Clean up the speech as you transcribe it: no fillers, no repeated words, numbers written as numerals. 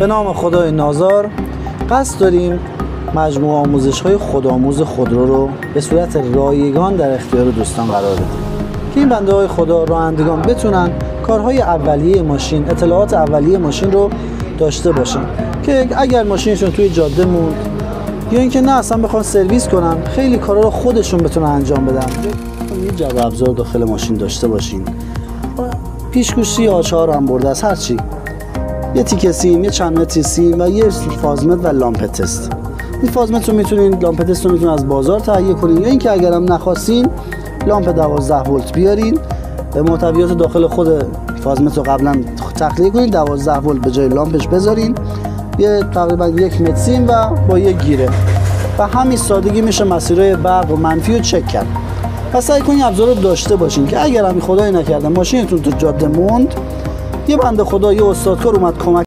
به نام خدای نازار قصد داریم مجموعه آموزش‌های خودآموز خودرو رو به صورت رایگان در اختیار دوستان قرار بدیم که این بنده های خدا رانندگان بتونن کارهای اولیه ماشین، اطلاعات اولیه ماشین رو داشته باشن که اگر ماشینشون توی جاده موند یا اینکه نه اصلا بخوان سرویس کنن، خیلی کارا رو خودشون بتونن انجام بدن. یه جعبه ابزار داخل ماشین داشته باشین، پیشگوشی آچار هم برده است، هر چی، یه تیکه سیم، یه چند متری سیم و یه فازمت و لامپ تست. این فازمت رو میتونین، لامپ تست رو میتونین از بازار تهیه کنین یا اینکه اگرم نخواستین لامپ 12 ولت بیارین، محتویات داخل خود فازمت رو قبلا تخلیه کنین، 12 ولت به جای لامپش بذارین، یه تقریبا 1 متر سیم و با یه گیره و همین سادگی میشه مسیرهای برق و منفی رو چک کرد. پس سعی کنین ابزار رو داشته باشین که اگر همین خدای نکرده ماشینتون تو جاده موند، یه بنده خدا، یه استادکار اومد کمک